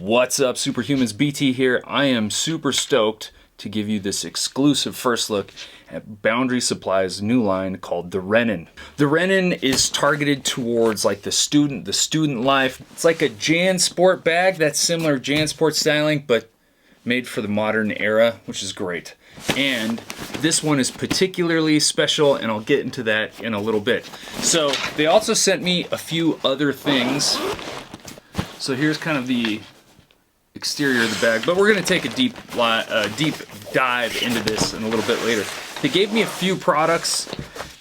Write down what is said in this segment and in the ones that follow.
What's up, Superhumans? BT here. I am super stoked to give you this exclusive first look at Boundary Supply's new line called the Rennen. The Rennen is targeted towards like the student life. It's like a JanSport bag that's similar to JanSport styling, but made for the modern era, which is great. And this one is particularly special, and I'll get into that in a little bit. So they also sent me a few other things. So here's kind of the exterior of the bag, but we're going to take a deep dive into this in a little bit later. They gave me a few products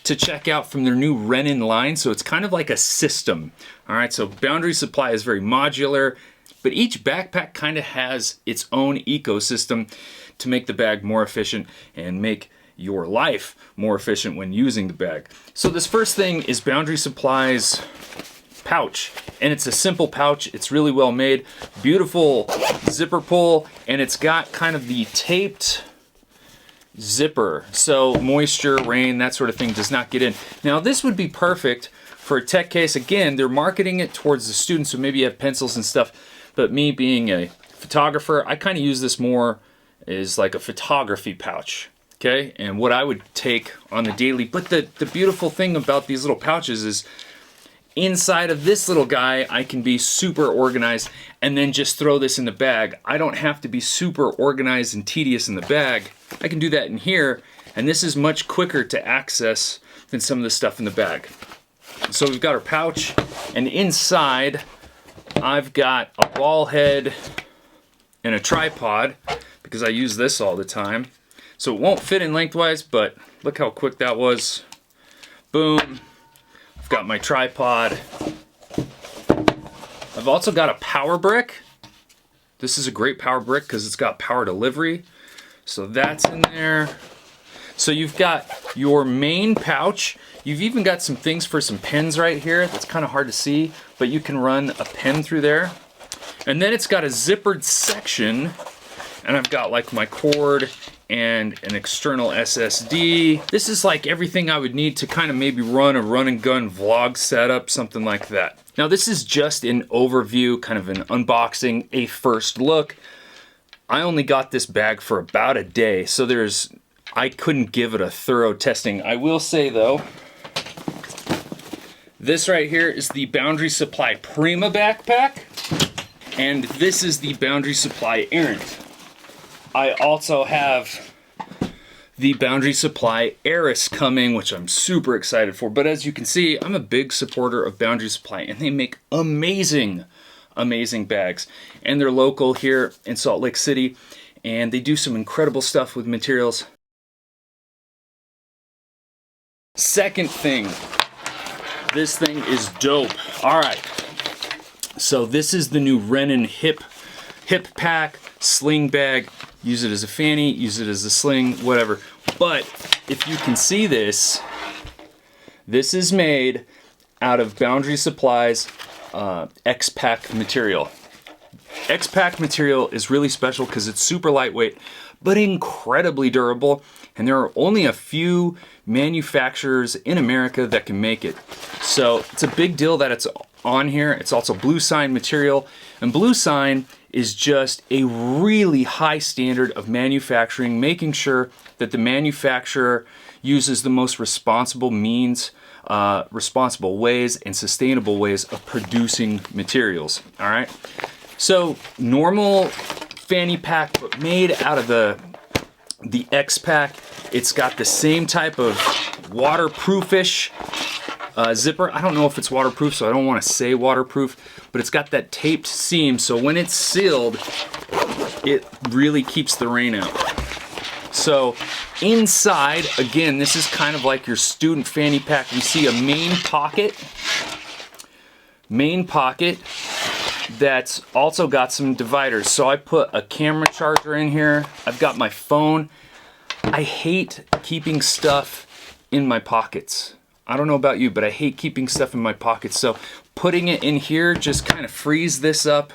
to check out from their new Renin line, so it's kind of like a system. All right, so Boundary Supply is very modular, but each backpack kind of has its own ecosystem to make the bag more efficient and make your life more efficient when using the bag. So this first thing is Boundary Supply's pouch, and it's a simple pouch. It's really well made, beautiful zipper pull, and it's got kind of the taped zipper, so moisture, rain, that sort of thing does not get in. Now this would be perfect for a tech case. Again, they're marketing it towards the students, so maybe you have pencils and stuff, but me being a photographer, I kind of use this more as like a photography pouch. Okay, and what I would take on the daily. But the beautiful thing about these little pouches is inside of this little guy, I can be super organized and then just throw this in the bag. I don't have to be super organized and tedious in the bag. I can do that in here, and this is much quicker to access than some of the stuff in the bag. So we've got our pouch, and inside I've got a ball head and a tripod because I use this all the time. So it won't fit in lengthwise, but look how quick that was. Boom. I've got my tripod. I've also got a power brick. This is a great power brick because it's got power delivery. So that's in there. So you've got your main pouch. You've even got some things for some pens right here. That's kind of hard to see, but you can run a pen through there. And then it's got a zippered section, and I've got like my cord and an external SSD. This is like everything I would need to kind of maybe run a run and gun vlog setup, something like that. Now this is just an overview, kind of an unboxing, a first look. I only got this bag for about a day, so I couldn't give it a thorough testing. I will say though, this right here is the Boundary Supply Prima backpack, and this is the Boundary Supply Errant. I also have the Boundary Supply Eris coming, which I'm super excited for. But as you can see, I'm a big supporter of Boundary Supply, and they make amazing, amazing bags. And they're local here in Salt Lake City, and they do some incredible stuff with materials. Second thing, this thing is dope. All right, so this is the new Rennen hip pack sling bag. Use it as a fanny, use it as a sling, whatever. But if you can see this is made out of Boundary Supply's X-PAC material. X-PAC material is really special because it's super lightweight, but incredibly durable. And there are only a few manufacturers in America that can make it. So it's a big deal that it's on here. It's also Blue Sign material, and Blue Sign is just a really high standard of manufacturing, making sure that the manufacturer uses the most responsible means, responsible ways, and sustainable ways of producing materials. All right. So normal fanny pack, but made out of the X-PAC. It's got the same type of waterproofish zipper. I don't know if it's waterproof, so I don't want to say waterproof, but it's got that taped seam, so when it's sealed, it really keeps the rain out. So inside, again, this is kind of like your student fanny pack. We see a main pocket that's also got some dividers. So I put a camera charger in here. I've got my phone. I hate keeping stuff in my pockets. I don't know about you, but I hate keeping stuff in my pockets. So putting it in here just kind of frees this up,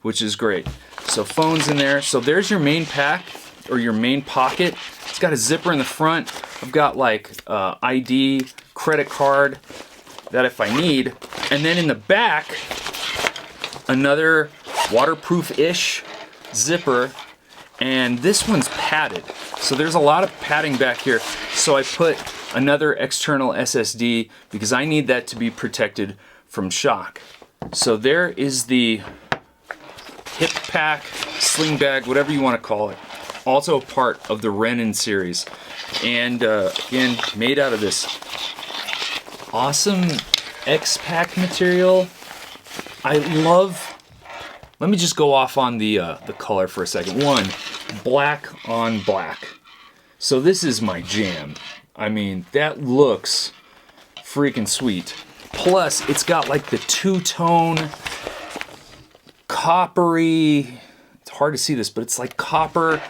which is great. So phone's in there. So there's your main pack or your main pocket. It's got a zipper in the front. I've got like ID, credit card that if I need. And then in the back, another waterproof-ish zipper, and this one's padded. So there's a lot of padding back here. So I put another external SSD because I need that to be protected from shock. So there is the X-PAC, sling bag, whatever you want to call it. Also a part of the Rennen series. And again, made out of this awesome X-PAC material. I love, let me just go off on the color for a second. One, black on black. So this is my jam. I mean, that looks freaking sweet. Plus, it's got like the two-tone coppery, it's hard to see this, but it's like copper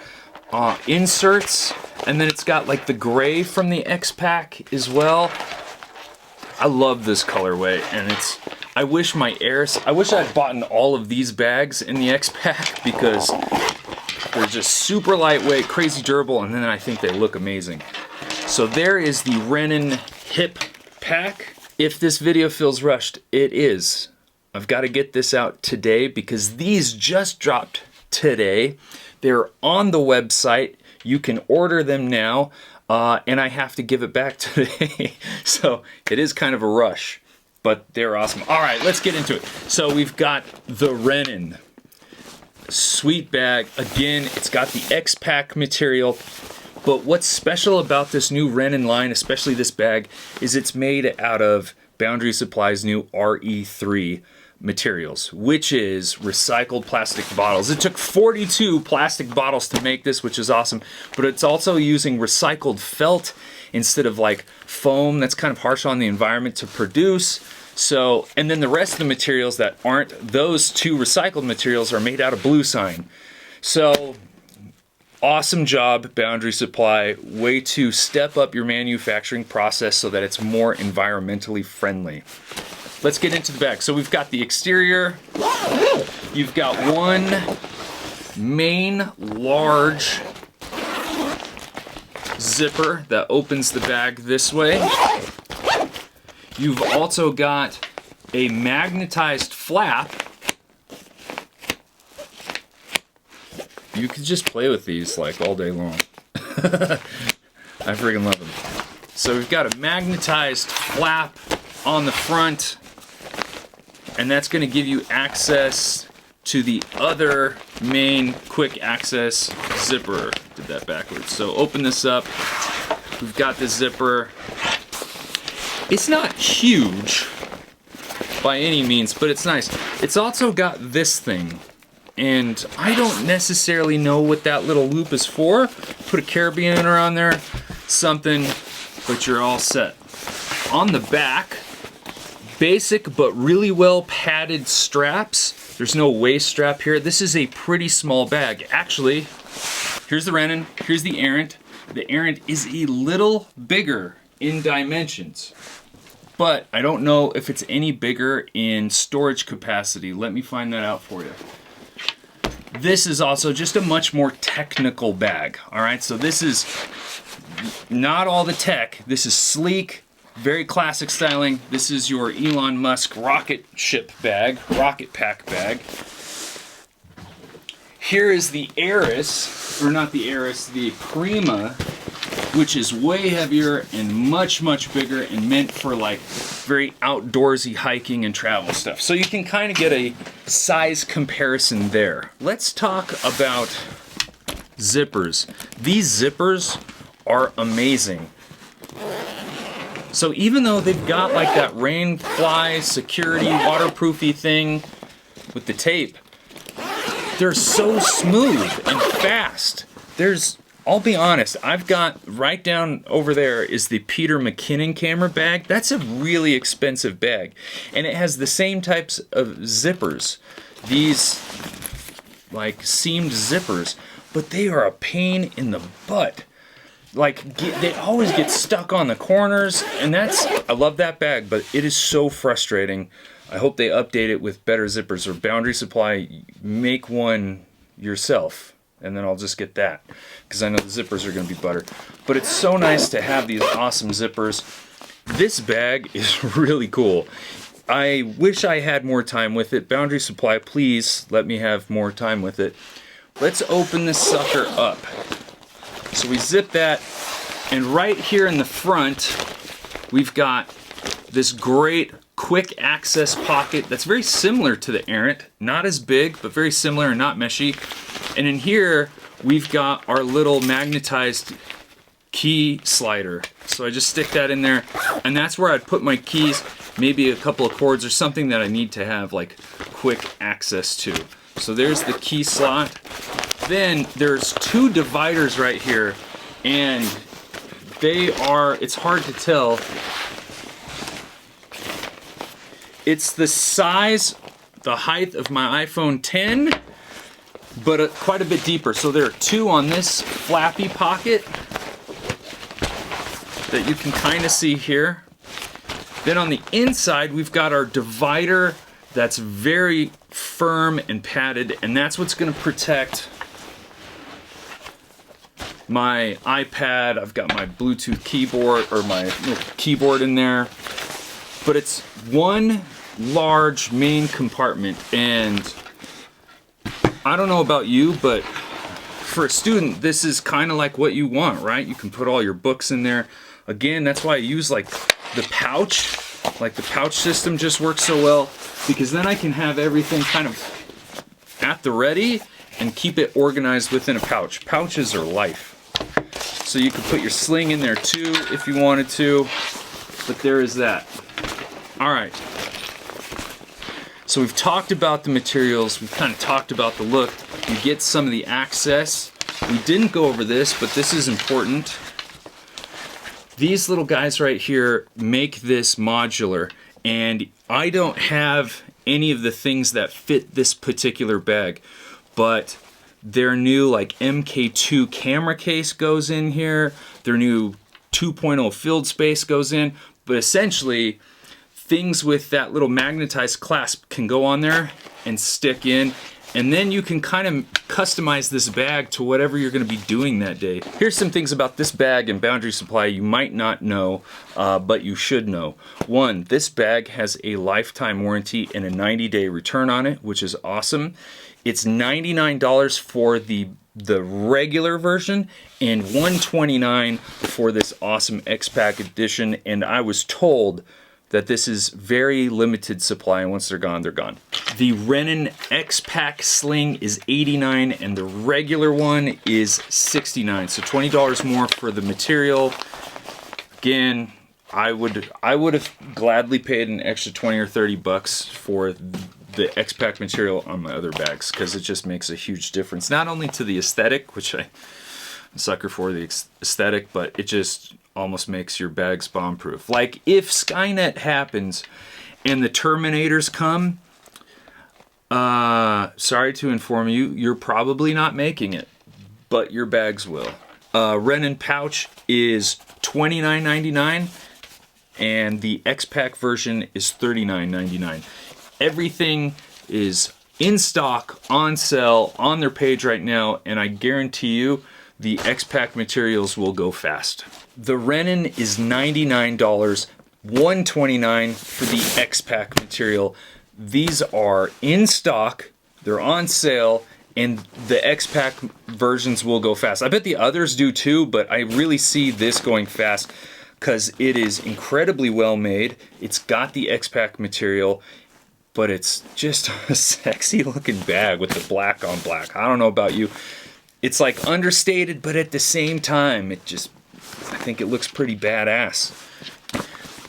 inserts, and then it's got like the gray from the X-PAC as well. I love this colorway, and it's, I wish I'd bought all of these bags in the X-PAC because they're just super lightweight, crazy durable, and then I think they look amazing. So there is the Rennen hip pack. If this video feels rushed, it is. I've got to get this out today because these just dropped today. They're on the website. You can order them now, and I have to give it back today. So it is kind of a rush, but they're awesome. All right, let's get into it. So we've got the Rennen. Sweet bag. Again, it's got the X-PAC material. But what's special about this new Rennen line, especially this bag, is it's made out of Boundary Supply's new RE3 materials, which is recycled plastic bottles. It took 42 plastic bottles to make this, which is awesome, but it's also using recycled felt instead of like foam that's kind of harsh on the environment to produce. So, and then the rest of the materials that aren't those two recycled materials are made out of blue sign. So, awesome job, Boundary Supply. Way to step up your manufacturing process so that it's more environmentally friendly. Let's get into the bag. So we've got the exterior. You've got one main large zipper that opens the bag this way. You've also got a magnetized flap. You could just play with these like all day long. I freaking love them. So we've got a magnetized flap on the front, and that's going to give you access to the other main quick access zipper. Did that backwards. So open this up. We've got this zipper. It's not huge by any means, but it's nice. It's also got this thing. And I don't necessarily know what that little loop is for. Put a carabiner on there, something, but you're all set. On the back, basic but really well padded straps. There's no waist strap here. This is a pretty small bag. Actually, here's the Rennen, here's the Errant. The Errant is a little bigger in dimensions, but I don't know if it's any bigger in storage capacity. Let me find that out for you. This is also just a much more technical bag, all right? So this is not all the tech. This is sleek, very classic styling. This is your Elon Musk rocket ship bag, rocket pack bag. Here is the Aris, or not the Aris, the Prima, which is way heavier and much, much bigger and meant for like very outdoorsy hiking and travel stuff. So you can kind of get a size comparison there. Let's talk about zippers. These zippers are amazing. So even though they've got like that rain fly security waterproofy thing with the tape, they're so smooth and fast. I'll be honest, I've got right down over there is the Peter McKinnon camera bag. That's a really expensive bag. And it has the same types of zippers. These like seamed zippers, but they are a pain in the butt. Like they always get stuck on the corners, and I love that bag, but it is so frustrating. I hope they update it with better zippers, or Boundary Supply, make one yourself. And then I'll just get that, because I know the zippers are going to be butter. But it's so nice to have these awesome zippers. This bag is really cool. I wish I had more time with it. Boundary Supply, please let me have more time with it. Let's open this sucker up. So we zip that, and right here in the front, we've got this great quick access pocket that's very similar to the Errant. Not as big, but very similar and not meshy. And in here, we've got our little magnetized key slider. So I just stick that in there, and that's where I'd put my keys, maybe a couple of cords or something that I need to have like quick access to. So there's the key slot. Then there's two dividers right here, and they are, it's hard to tell. It's the size, the height of my iPhone 10, but quite a bit deeper. So there are two on this flappy pocket that you can kind of see here. Then on the inside, we've got our divider that's very firm and padded, and that's what's going to protect my iPad. I've got my Bluetooth keyboard, or my little keyboard in there. But it's one large main compartment, and I don't know about you, but for a student, this is kind of like what you want, right? You can put all your books in there. Again, that's why I use like the pouch. Like the pouch system just works so well, because then I can have everything kind of at the ready and keep it organized within a pouch. Pouches are life. So you could put your Sling in there too if you wanted to, but there is that. All right. So we've talked about the materials, we've kind of talked about the look. You get some of the access. We didn't go over this, but this is important. These little guys right here make this modular, and I don't have any of the things that fit this particular bag, but their new like MK2 camera case goes in here, their new 2.0 field space goes in, but essentially things with that little magnetized clasp can go on there and stick in, and then you can kind of customize this bag to whatever you're going to be doing that day. Here's some things about this bag and Boundary Supply you might not know, but you should know. One, this bag has a lifetime warranty and a 90-day return on it, which is awesome. It's $99 for the regular version and $129 for this awesome X-PAC edition, and I was told that this is very limited supply, and once they're gone, they're gone. The Rennen X-PAC Sling is $89, and the regular one is $69, so $20 more for the material. Again, I would have gladly paid an extra 20 or 30 bucks for the X-PAC material on my other bags, because it just makes a huge difference. Not only to the aesthetic, which I'm a sucker for the aesthetic, but it just almost makes your bags bomb-proof. Like if Skynet happens and the Terminators come, sorry to inform you, you're probably not making it, but your bags will. Renin pouch is $29.99, and the X-PAC version is $39.99. Everything is in stock, on sale, on their page right now, and I guarantee you the X-PAC materials will go fast. The Rennen is $99, $129 for the X-PAC material. These are in stock, they're on sale, and the X-PAC versions will go fast. I bet the others do too, but I really see this going fast because it is incredibly well made. It's got the X-PAC material, but it's just a sexy looking bag with the black on black. I don't know about you. It's like understated, but at the same time, I think it looks pretty badass.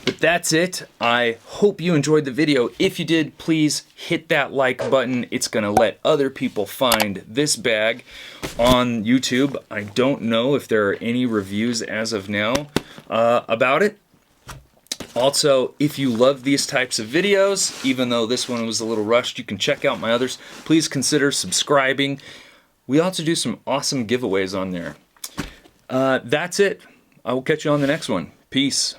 But that's it. I hope you enjoyed the video. If you did, please hit that like button. It's gonna let other people find this bag on YouTube. I don't know if there are any reviews as of now about it. Also, if you love these types of videos, even though this one was a little rushed, you can check out my others. Please consider subscribing. We also do some awesome giveaways on there. That's it. I will catch you on the next one. Peace.